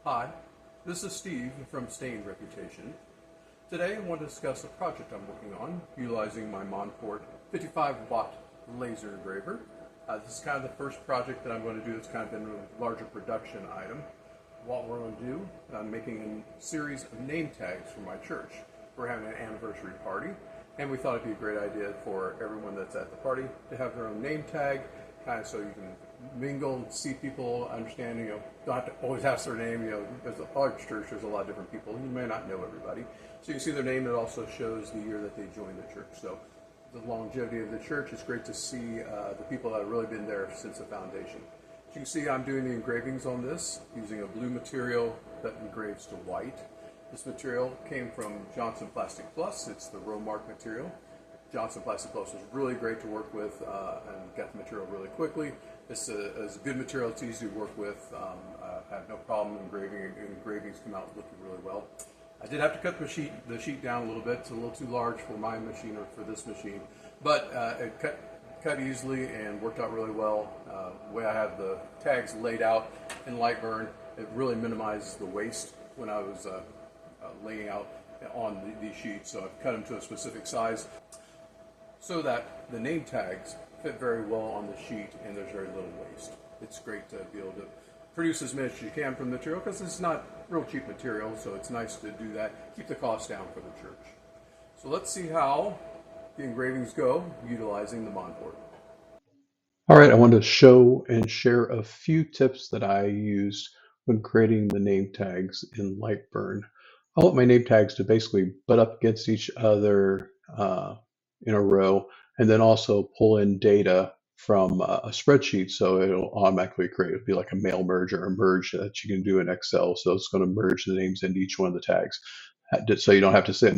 Hi, this is Steve from Stained Reputation. Today I want to discuss a project I'm working on utilizing my Monport 55-watt laser engraver. This is kind of the first project that I'm going to do that's kind of been a larger production item. What we're going to do, I'm making a series of name tags for my church. We're having an anniversary party, and we thought it'd be a great idea for everyone that's at the party to have their own name tag, kind of so you can mingle and see people, understand, don't have to always ask their name, there's a large church, there's a lot of different people, you may not know everybody. So you can see their name, it also shows the year that they joined the church. So the longevity of the church, it's great to see the people that have really been there since the foundation. As you can see, I'm doing the engravings on this using a blue material that engraves to white. This material came from Johnson Plastic Plus, it's the Romark material. Johnson Plastic Plus is really great to work with and get the material really quickly. This is a good material, it's easy to work with. I have no problem engraving. Engravings come out looking really well. I did have to cut the sheet down a little bit. It's a little too large for my machine or for this machine, but it cut easily and worked out really well. The way I have the tags laid out in Lightburn, it really minimizes the waste when I was laying out on these sheets. So I've cut them to a specific size so that the name tags fit very well on the sheet and there's very little waste. It's great to be able to produce as much as you can from the material because it's not real cheap material, so it's nice to do that, keep the cost down for the church. So let's see how the engravings go utilizing the Monport. All right, I want to show and share a few tips that I used when creating the name tags in Lightburn. I want my name tags to basically butt up against each other in a row, and then also pull in data from a spreadsheet, so it'll automatically create. It'll be like a mail merge or a merge that you can do in Excel. So it's going to merge the names into each one of the tags, so you don't have to sit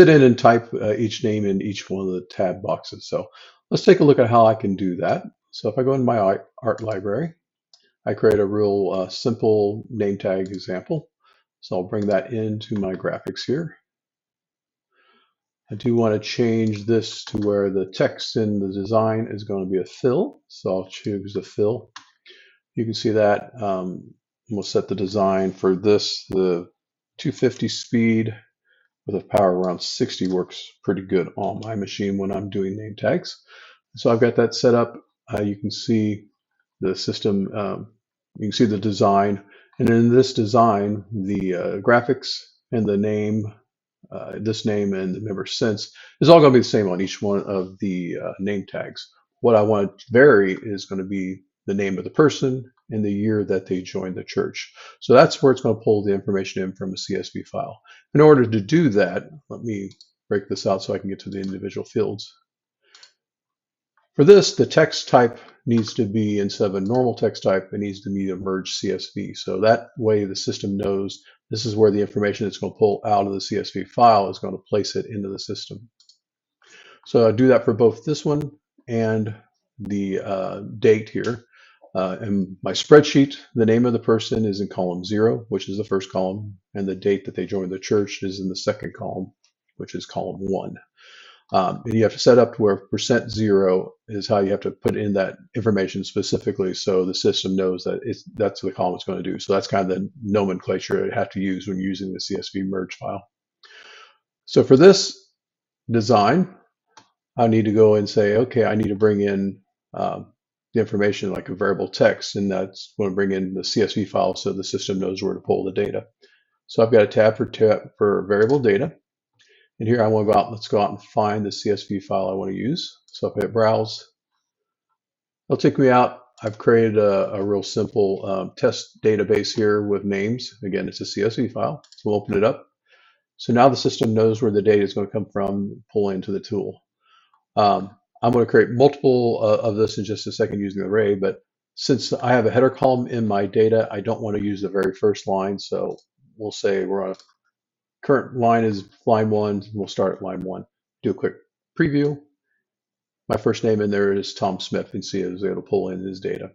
in and type each name in each one of the tab boxes. So let's take a look at how I can do that. So if I go in my art library, I create a real simple name tag example. So I'll bring that into my graphics here. I do want to change this to where the text in the design is going to be a fill. So I'll choose a fill. You can see that. We'll set the design for this. The 250 speed with a power around 60 works pretty good on my machine when I'm doing name tags. So I've got that set up. You can see the system, you can see the design. And in this design, the graphics and the name, this name and the member since is all going to be the same on each one of the name tags. What I want to vary is going to be the name of the person and the year that they joined the church. So that's where it's going to pull the information in from a CSV file. In order to do that, let me break this out so I can get to the individual fields. For this, the text type needs to be, instead of a normal text type, it needs to be a merge CSV. So that way the system knows this is where the information it's going to pull out of the CSV file is going to place it into the system. So I do that for both this one and the date here. In my spreadsheet, the name of the person is in column 0, which is the first column, and the date that they joined the church is in the second column, which is column 1. And you have to set up to where %0 is how you have to put in that information specifically so the system knows that that's the column it's going to do. So that's kind of the nomenclature you have to use when using the CSV merge file. So for this design, I need to go and say, okay, I need to bring in the information like a variable text, and that's going to bring in the CSV file so the system knows where to pull the data. So I've got a tab for variable data. And here I want to go out, let's go out and find the CSV file I want to use. So if I hit browse, it'll take me out. I've created a real simple test database here with names. Again, it's a CSV file. So we'll open it up. So now the system knows where the data is going to come from, pull into the tool. I'm going to create multiple of this in just a second using the array, but since I have a header column in my data, I don't want to use the very first line. So we'll say we're on a current line is line 1. We'll start at line 1. Do a quick preview. My first name in there is Tom Smith, and see it is able to pull in his data.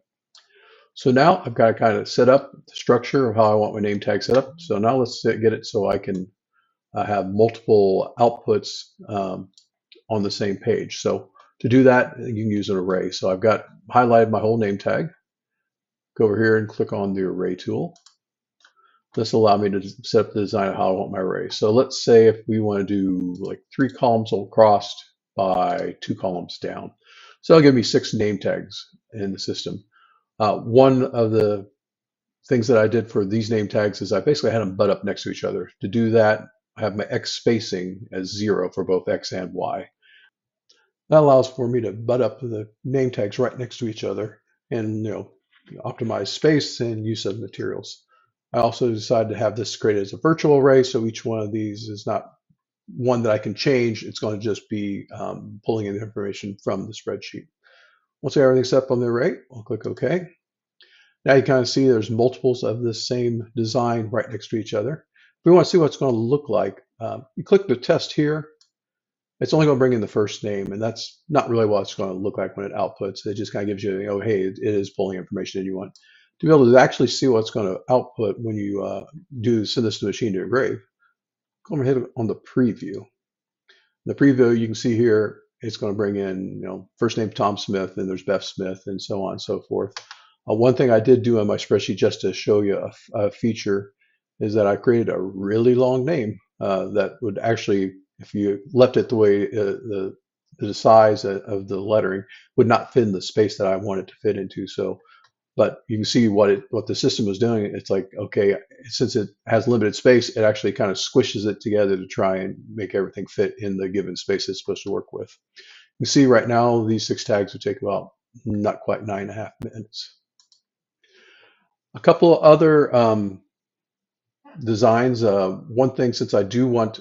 So now I've got to kind of set up the structure of how I want my name tag set up. So now let's get it so I can have multiple outputs on the same page. So to do that, you can use an array. So I've got highlighted my whole name tag. Go over here and click on the array tool. This allowed me to set up the design of how I want my array. So let's say if we want to do like 3 columns across by 2 columns down. So that'll give me 6 name tags in the system. One of the things that I did for these name tags is I basically had them butt up next to each other. To do that, I have my X spacing as 0 for both X and Y. That allows for me to butt up the name tags right next to each other and optimize space and use of materials. I also decided to have this created as a virtual array, so each one of these is not one that I can change. It's going to just be pulling in the information from the spreadsheet. Once I have everything set up on the array, I'll click OK. Now you kind of see there's multiples of this same design right next to each other. If we want to see what it's going to look like, you click the test here. It's only going to bring in the first name, and that's not really what it's going to look like when it outputs. It just kind of gives you, oh, hey, it is pulling information in you want. To be able to actually see what's going to output when you send this to the machine to engrave, go over and hit on the preview. In the preview, you can see here, it's going to bring in, first name Tom Smith, and there's Beth Smith, and so on and so forth. One thing I did do on my spreadsheet just to show you a feature is that I created a really long name that would actually, if you left it the way the size of the lettering, would not fit in the space that I want it to fit into. So, but you can see what the system was doing. It's like, okay, since it has limited space, it actually kind of squishes it together to try and make everything fit in the given space it's supposed to work with. You see right now, these 6 tags would take about not quite 9.5 minutes. A couple of other designs. One thing, since I do want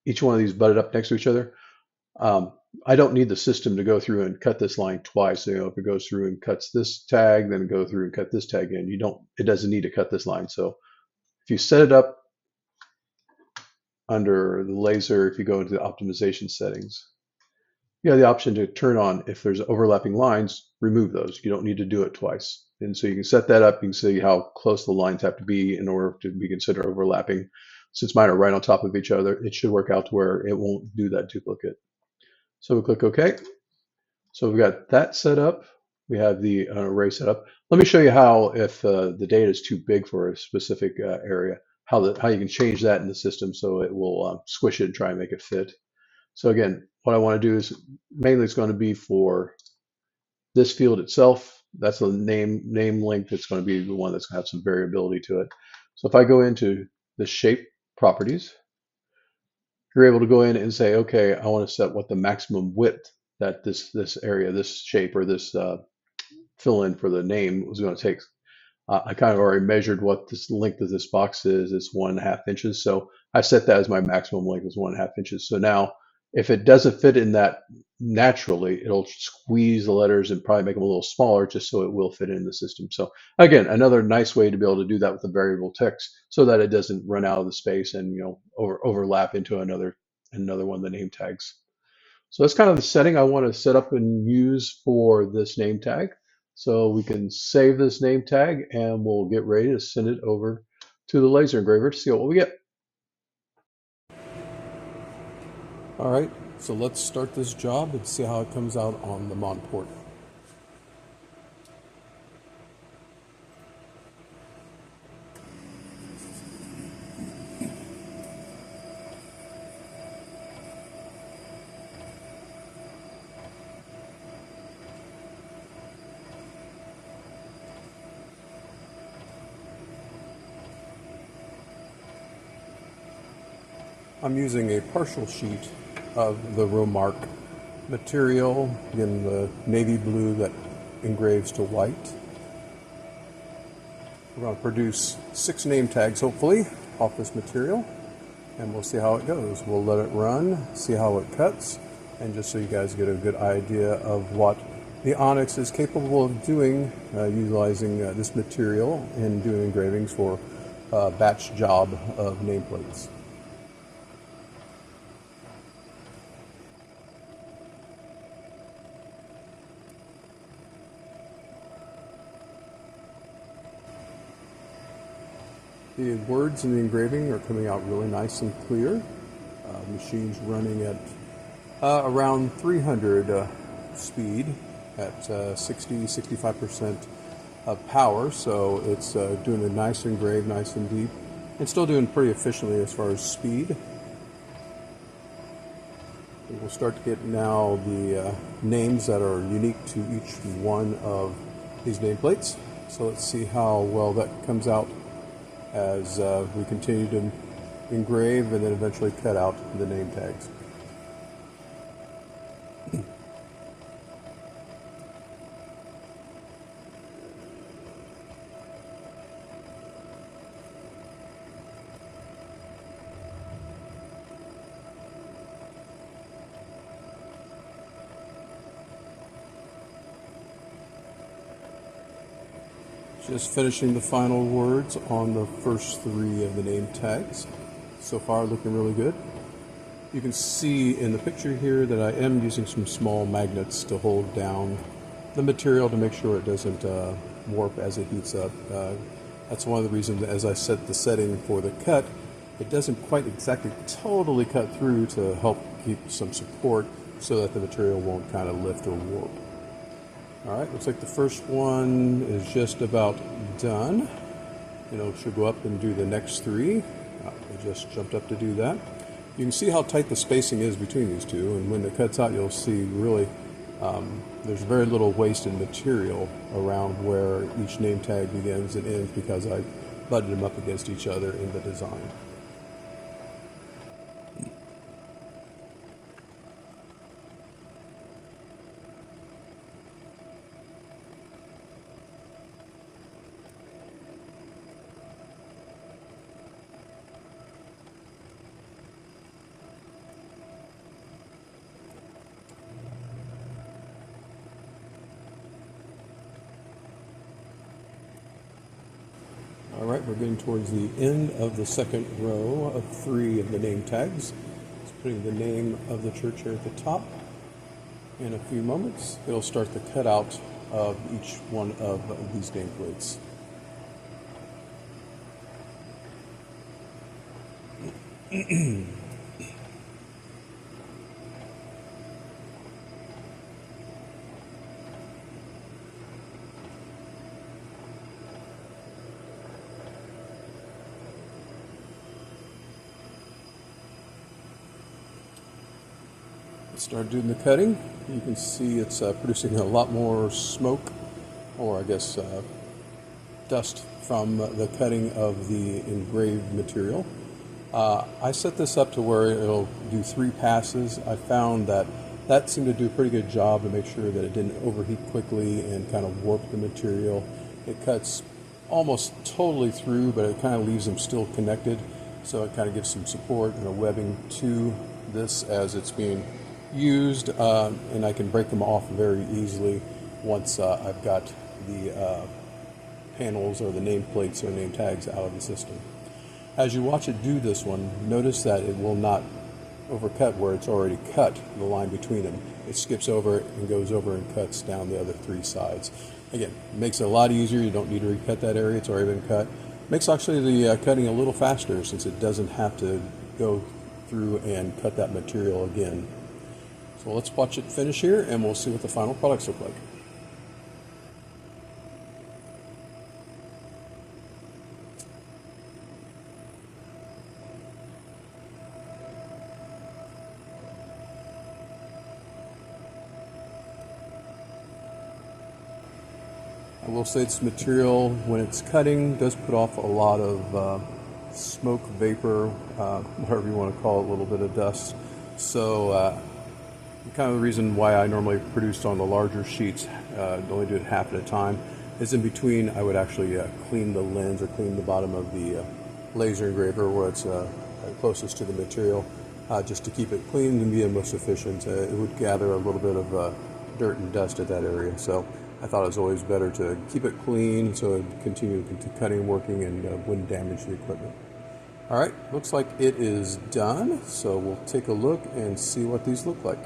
each one of these butted up next to each other, I don't need the system to go through and cut this line twice. If it goes through and cuts this tag, then go through and cut this tag in. It doesn't need to cut this line. So if you set it up under the laser, if you go into the optimization settings, you have the option to turn on, if there's overlapping lines, remove those. You don't need to do it twice. And so you can set that up. You can see how close the lines have to be in order to be considered overlapping. Since mine are right on top of each other, it should work out to where it won't do that duplicate. So we click OK. So we've got that set up. We have the array set up. Let me show you how, if the data is too big for a specific area, how you can change that in the system so it will squish it and try and make it fit. So again, what I want to do is mainly it's going to be for this field itself. That's the name length. That's going to be the one that's going to have some variability to it. So if I go into the shape properties, you're able to go in and say, okay, I want to set what the maximum width that this area, this shape, or this fill in for the name was going to take. I kind of already measured what this length of this box is. It's 1.5 inches. So I set that as my maximum length is 1.5 inches. So now if it doesn't fit in that naturally, it'll squeeze the letters and probably make them a little smaller just so it will fit in the system. So again, another nice way to be able to do that with the variable text so that it doesn't run out of the space and overlap into another one of the name tags. So that's kind of the setting I want to set up and use for this name tag. So we can save this name tag and we'll get ready to send it over to the laser engraver to see what we get. All right, so let's start this job and see how it comes out on the Monport. I'm using a partial sheet of the Romark material, again the navy blue that engraves to white. We're going to produce 6 name tags hopefully off this material, and we'll see how it goes. We'll let it run, see how it cuts, and just so you guys get a good idea of what the Onyx is capable of doing utilizing this material in doing engravings for a batch job of nameplates. The words in the engraving are coming out really nice and clear. The machine's running at around 300 speed at 60-65% of power, so it's doing a nice engrave, nice and deep. and still doing pretty efficiently as far as speed. We'll start to get now the names that are unique to each one of these nameplates. So let's see how well that comes out as we continue to engrave and then eventually cut out the name tags. Just finishing the final words on the first 3 of the name tags. So far looking really good. You can see in the picture here that I am using some small magnets to hold down the material to make sure it doesn't warp as it heats up. That's one of the reasons as I set the setting for the cut, it doesn't quite exactly totally cut through to help keep some support so that the material won't kind of lift or warp. Alright, looks like the first one is just about done. Should go up and do the next 3. I just jumped up to do that. You can see how tight the spacing is between these two, and when it cuts out you'll see really there's very little wasted material around where each name tag begins and ends because I butted them up against each other in the design. Alright, we're getting towards the end of the second row of 3 of the name tags. Just putting the name of the church here at the top. In a few moments, it'll start the cutout of each one of these nameplates. Start doing the cutting. You can see it's producing a lot more smoke, or I guess dust from the cutting of the engraved material. I set this up to where it'll do 3 passes. I found that seemed to do a pretty good job to make sure that it didn't overheat quickly and kind of warp the material. It cuts almost totally through, but it kind of leaves them still connected, so it kind of gives some support and a webbing to this as it's being used, and I can break them off very easily once I've got the panels or the nameplates or name tags out of the system. As you watch it do this one, notice that it will not overcut where it's already cut the line between them. It skips over it and goes over and cuts down the other 3 sides. Again, it makes it a lot easier. You don't need to recut that area. It's already been cut. Makes actually the cutting a little faster since it doesn't have to go through and cut that material again. So let's watch it finish here and we'll see what the final products look like. I will say this material, when it's cutting, does put off a lot of smoke, vapor, whatever you want to call it, a little bit of dust. So kind of the reason why I normally produce on the larger sheets, only do it half at a time, is in between I would actually clean the lens or clean the bottom of the laser engraver where it's closest to the material, just to keep it clean and be the most efficient. It would gather a little bit of dirt and dust at that area, so I thought it was always better to keep it clean so it would continue cutting and working and wouldn't damage the equipment. Alright, looks like it is done, so we'll take a look and see what these look like.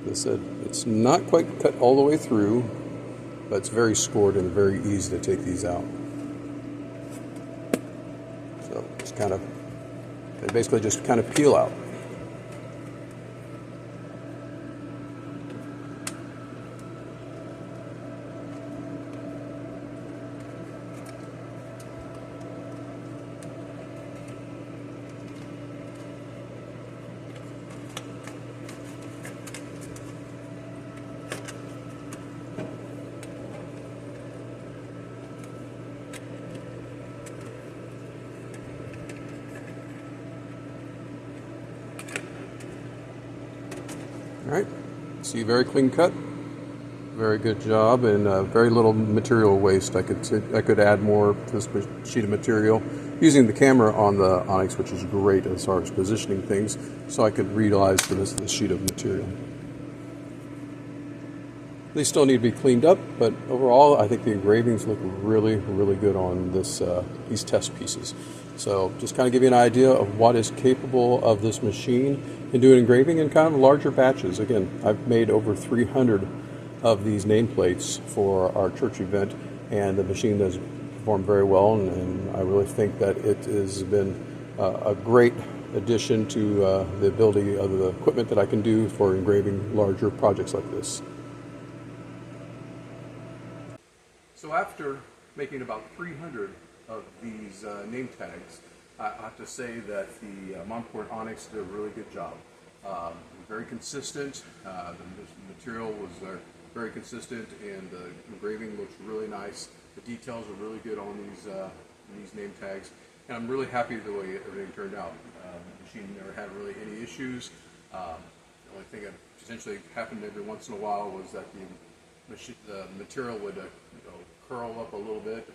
As I said, it's not quite cut all the way through, but it's very scored and very easy to take these out. they basically just kind of peel out. All right, see, very clean cut, very good job, and very little material waste. I could add more to this sheet of material using the camera on the Onyx, which is great as far as positioning things, so I could reutilize for this sheet of material. They still need to be cleaned up, but overall I think the engravings look really, really good on these test pieces. So just kind of give you an idea of what is capable of this machine in doing engraving in kind of larger batches. Again, I've made over 300 of these nameplates for our church event, and the machine does perform very well, and I really think that it has been a great addition to the ability of the equipment that I can do for engraving larger projects like this. So after making about 300 of these name tags, I have to say that the Monport Onyx did a really good job. Very consistent, the material was very consistent, and the engraving looks really nice. The details are really good on these name tags, and I'm really happy the way everything turned out. The machine never had really any issues. The only thing that potentially happened every once in a while was that the material would curl up a little bit,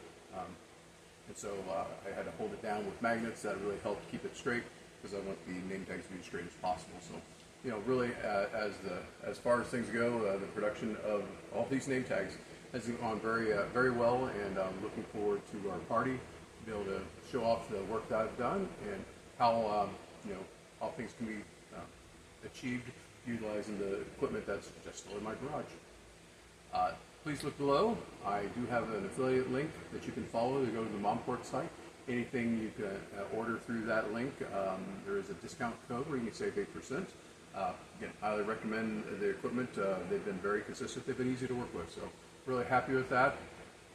and so I had to hold it down with magnets. That really helped keep it straight, because I want the name tags to be as straight as possible. So, really, as far as things go, the production of all these name tags has gone very well, and I'm looking forward to our party to be able to show off the work that I've done and how all things can be achieved utilizing the equipment that's just still in my garage. Please look below. I do have an affiliate link that you can follow to go to the Monport site. Anything you can order through that link, there is a discount code where you can save 8%. Again, I highly recommend the equipment. They've been very consistent. They've been easy to work with, so really happy with that.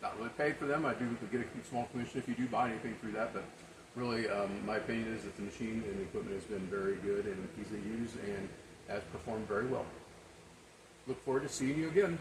Not really paid for them. I do get a small commission if you do buy anything through that, but really my opinion is that the machine and the equipment has been very good and easy to use and has performed very well. Look forward to seeing you again.